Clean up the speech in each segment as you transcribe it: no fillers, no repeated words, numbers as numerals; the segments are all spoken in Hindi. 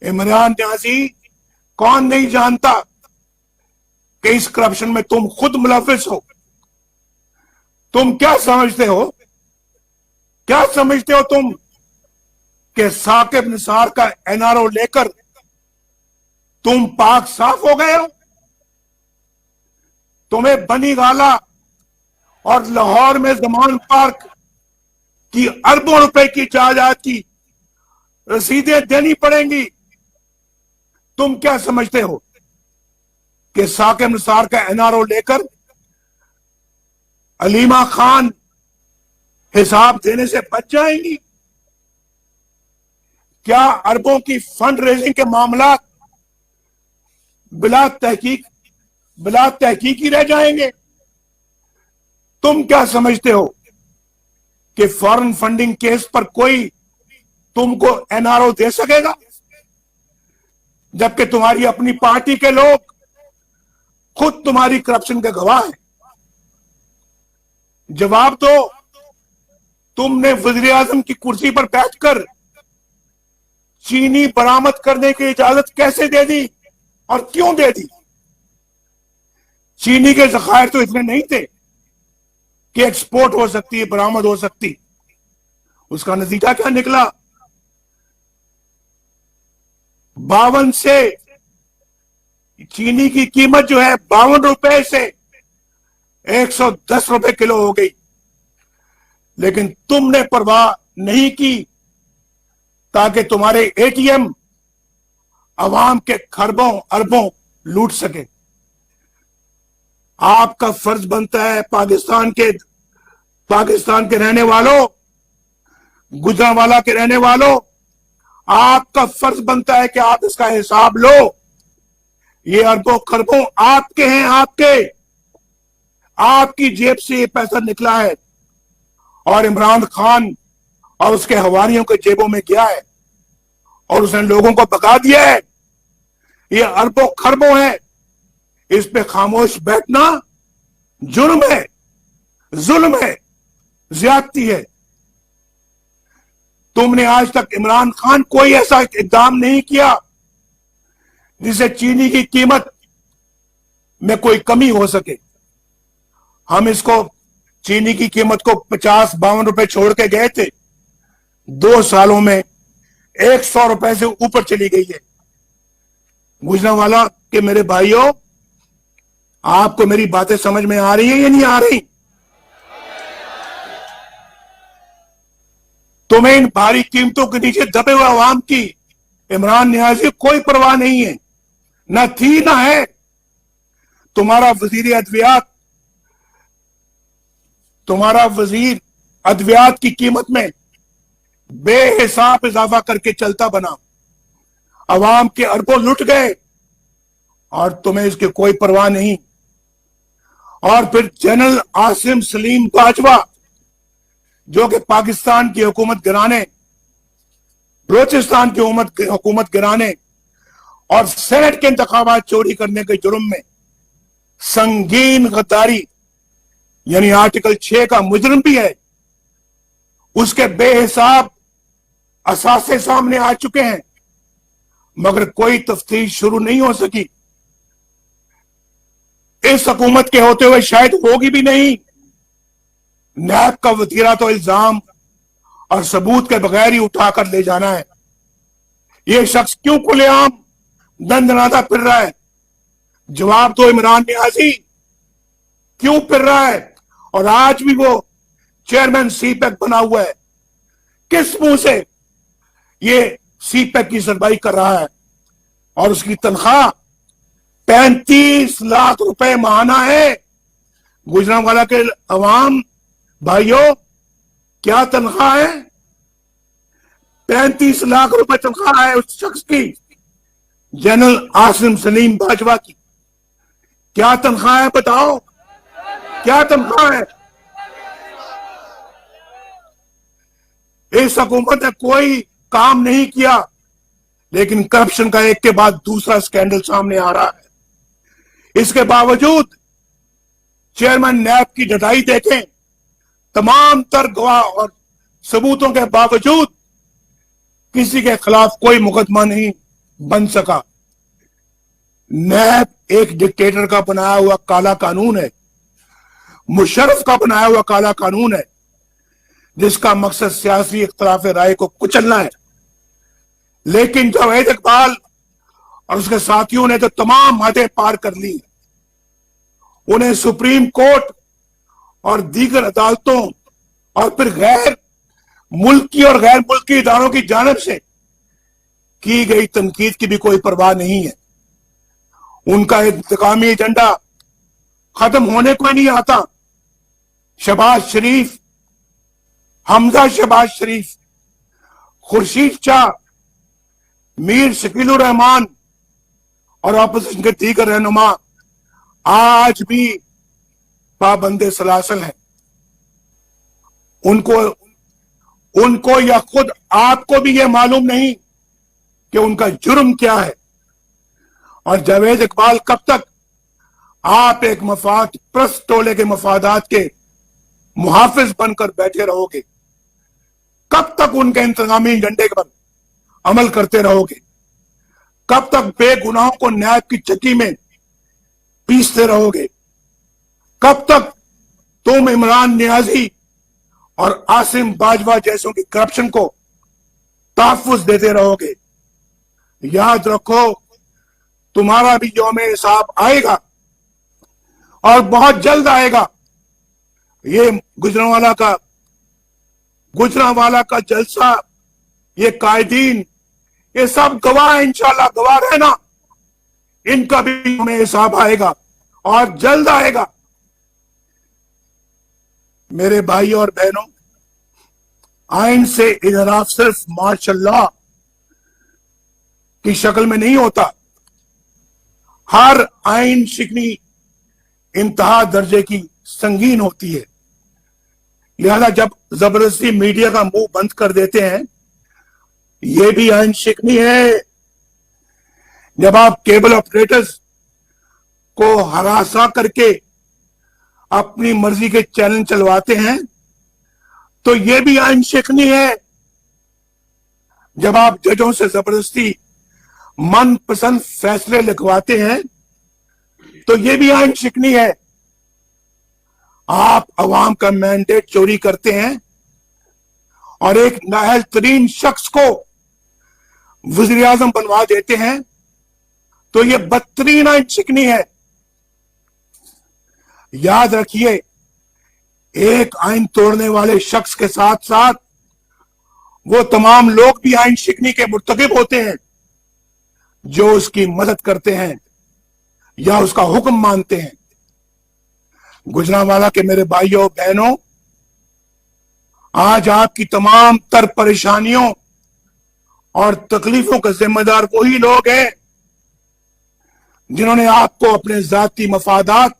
इमरान न्याजी, कौन नहीं जानता कि इस करप्शन में तुम खुद मुलविस हो। तुम क्या समझते हो, क्या समझते हो तुम कि साकिब निसार का एनआरओ लेकर तुम पाक साफ हो गए हो? तुम्हें बनी गाला और लाहौर में जमान पार्क की अरबों रुपए की जायदाद की रसीदें देनी पड़ेंगी। तुम क्या समझते हो कि साकिब निसार का एनआरओ लेकर अलीमा खान हिसाब देने से बच जाएंगी? क्या अरबों की फंड रेजिंग के मामला बिला तहकीक ही रह जाएंगे? तुम क्या समझते हो कि फॉरेन फंडिंग केस पर कोई तुमको एनआरओ दे सकेगा, जबकि तुम्हारी अपनी पार्टी के लोग खुद तुम्हारी करप्शन के गवाह हैं? जवाब दो, तुमने वज़ीर आज़म की कुर्सी पर बैठकर चीनी बरामद करने की इजाजत कैसे दे दी और क्यों दे दी? चीनी के ज़खायर तो इतने नहीं थे कि एक्सपोर्ट हो सकती है, बरामद हो सकती। उसका नतीजा क्या निकला? 52 से चीनी की कीमत जो है 52 रुपए से 110 रुपए किलो हो गई। लेकिन तुमने परवाह नहीं की ताकि तुम्हारे एटीएम अवाम के खरबों अरबों लूट सके। आपका फर्ज बनता है पाकिस्तान के रहने वालों, गुजरांवाला के रहने वालों, आपका फर्ज बनता है कि आप इसका हिसाब लो। ये अरबों खरबों आपके हैं, आपकी जेब से ये पैसा निकला है और इमरान खान और उसके हवारियों के जेबों में गया है और उसने लोगों को भगा दिया है। ये अरबों खरबों है, इस पे खामोश बैठना जुर्म है, जुल्म है, ज्यादती है। तुमने आज तक इमरान खान कोई ऐसा इकदाम नहीं किया जिससे चीनी की कीमत में कोई कमी हो सके। हम इसको चीनी की कीमत को 50-52 रुपए छोड़ के गए थे, 2 सालों में 100 रुपए से ऊपर चली गई है। गुजरांवाला के मेरे भाइयों, आपको मेरी बातें समझ में आ रही है या नहीं आ रही? तुम्हें इन भारी कीमतों के नीचे दबे हुए अवाम की इमरान न्याजी कोई परवाह नहीं है, न थी न है। तुम्हारा वजीर अद्वियात की कीमत में बेहिसाब इजाफा करके चलता बना, अवाम के अरबों लुट गए और तुम्हें इसकी कोई परवाह नहीं। और फिर जनरल आसिम सलीम बाजवा, जो कि पाकिस्तान की हुकूमत गिराने, बलोचिस्तान की हुकूमत गिराने और सेनेट के इंतखाबात चोरी करने के जुर्म में संगीन गद्दारी यानी आर्टिकल 6 का मुजरिम भी है, उसके बेहिसाब असासे सामने आ चुके हैं, मगर कोई तफ्तीश शुरू नहीं हो सकी। इस हुकूमत के होते हुए शायद होगी भी नहीं। नैब का वतीरा तो इल्जाम और सबूत के बगैर ही उठाकर ले जाना है। यह शख्स क्यों खुलेआम दंदनाता फिर रहा है? जवाब दो इमरान न्याजी, क्यों फिर रहा है? और आज भी वो चेयरमैन सीपैक बना हुआ है। किस मुंह से ये सीपैक की सरबराही कर रहा है? और उसकी तनख्वाह 35 लाख रुपए माहाना है। गुजरांवाला के अवाम भाइयों, क्या तनख्वाह है? 35 लाख रुपए तनख्वाह है उस शख्स की, जनरल आसिम सलीम बाजवा की। क्या तनख्वाह है बताओ, क्या तनख्वाह है? इस हुकूमत ने कोई काम नहीं किया, लेकिन करप्शन का एक के बाद दूसरा स्कैंडल सामने आ रहा है। इसके बावजूद चेयरमैन नैब की डटाई देखें, तमाम तर गवाह और सबूतों के बावजूद किसी के खिलाफ कोई मुकदमा नहीं, बन सका। नैब एक डिक्टेटर का बनाया हुआ काला कानून है, मुशर्रफ का बनाया हुआ काला कानून है, जिसका मकसद सियासी इख्तिलाफ राय को कुचलना है। लेकिन जावेद इकबाल और उसके साथियों ने तो तमाम हदें पार कर ली। उन्हें सुप्रीम कोर्ट और दीगर अदालतों और फिर गैर मुल्की और गैर मुल्की इदारों की जानिब से की गई तनकीद की भी कोई परवाह नहीं है। उनका इंतकामी एजेंडा खत्म होने को ही नहीं आता। शहबाज शरीफ, हमजा शहबाज शरीफ, खुर्शीद शाह, मीर शकीलुर रहमान और अपोजिशन के दीगर रहनुमा आज भी पाबंदे सलासल हैं। उनको या खुद आपको भी यह मालूम नहीं कि उनका जुर्म क्या है। और जावेद इकबाल, कब तक आप एक मफाद प्रस्त टोले के मफादात के मुहाफिज बनकर बैठे रहोगे? कब तक उनके इंतजामी एजेंडे पर अमल करते रहोगे? कब तक बेगुनाहों को न्याय की चक्की में पीसते रहोगे? कब तक तुम इमरान नियाजी और आसिम बाजवा जैसों की करप्शन को तहफ्फुज देते रहोगे? याद रखो, तुम्हारा भी यौम हिसाब आएगा और बहुत जल्द आएगा। ये गुजरांवाला का जलसा, ये कायदीन, ये सब गवाह है, इंशाल्लाह गवाह रहना। इनका भी यौम हिसाब आएगा और जल्द आएगा। मेरे भाई और बहनों, आइन से इनराफ सिर्फ माशाल्लाह की शक्ल में नहीं होता। हर आइन शिकनी इंतहा दर्जे की संगीन होती है। लिहाजा जब जबरदस्ती मीडिया का मुंह बंद कर देते हैं, यह भी आइन शिकनी है। जब आप केबल ऑपरेटर्स को हरासा करके अपनी मर्जी के चैनल चलवाते हैं, तो यह भी आइन शिकनी है। जब आप जजों से जबरदस्ती मनपसंद फैसले लिखवाते हैं, तो यह भी आइन शिकनी है। आप अवाम का मैंडेट चोरी करते हैं और एक नाअहल तरीन शख्स को वज़ीर आज़म बनवा देते हैं, तो यह बदतरीन आइन शिकनी है। याद रखिए, एक आइन तोड़ने वाले शख्स के साथ साथ वो तमाम लोग भी आइन शिकनी के मुर्तकिब होते हैं जो उसकी मदद करते हैं या उसका हुक्म मानते हैं। गुजरांवाला के मेरे भाइयों बहनों, आज आपकी तमाम तर परेशानियों और तकलीफों का जिम्मेदार वही लोग हैं जिन्होंने आपको अपने जाती मफादात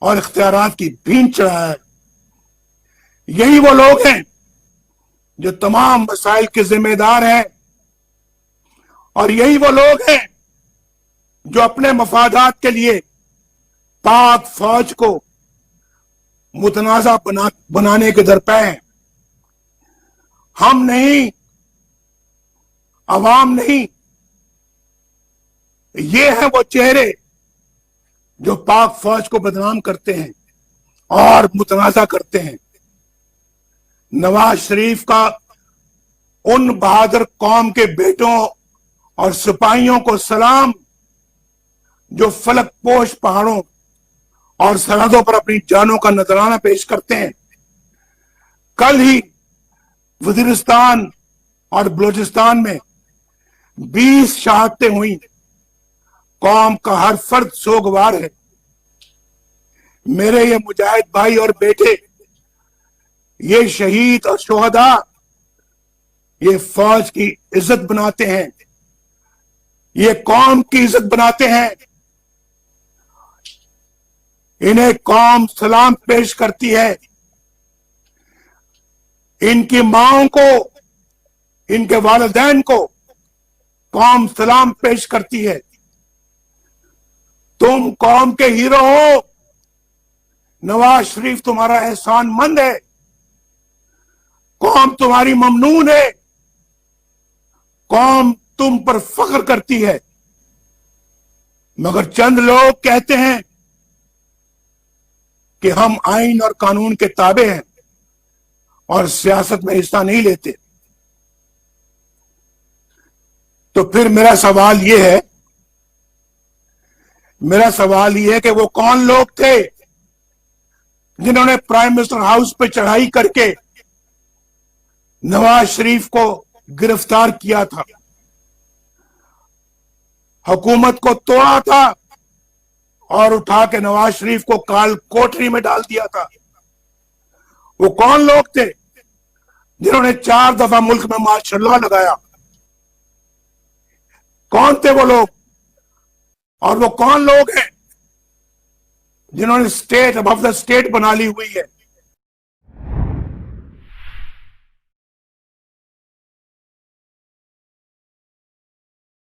और इख्तियारात की भींच चढ़ाया है। यही वो लोग हैं जो तमाम मसाइल के जिम्मेदार हैं, और यही वो लोग हैं जो अपने मफादात के लिए पाक फौज को मुतनाजा बनाने के दरपे हैं। हम नहीं, अवाम नहीं, ये हैं वो चेहरे जो पाक फौज को बदनाम करते हैं और मुतनाजा करते हैं। नवाज शरीफ का उन बहादुर कौम के बेटों और सिपाहियों को सलाम जो फलक पोश पहाड़ों और सरहदों पर अपनी जानों का नजराना पेश करते हैं। कल ही वजीरिस्तान और बलूचिस्तान में 20 शहादतें हुई। कौम का हर फर्द सोगवार है। मेरे ये मुजाहिद भाई और बेटे, ये शहीद और शोहदा, ये फौज की इज्जत बनाते हैं, ये कौम की इज्जत बनाते हैं। इन्हें कौम सलाम पेश करती है। इनकी माओं को, इनके वालिदैन को कौम सलाम पेश करती है। तुम कौम के हीरो हो। नवाज शरीफ तुम्हारा एहसानमंद है। कौम तुम्हारी ममनून है। कौम तुम पर फख्र करती है, मगर चंद लोग कहते हैं कि हम आइन और कानून के ताबे हैं और सियासत में हिस्सा नहीं लेते। तो फिर मेरा सवाल यह है कि वो कौन लोग थे जिन्होंने प्राइम मिनिस्टर हाउस पे चढ़ाई करके नवाज शरीफ को गिरफ्तार किया था, हुकूमत को तोड़ा था और उठा के नवाज शरीफ को काल कोठरी में डाल दिया था। वो कौन लोग थे जिन्होंने 4 दफा मुल्क में मार्शल लॉ लगाया? कौन थे वो लोग? और वो कौन लोग हैं जिन्होंने स्टेट अबव द स्टेट बना ली हुई है?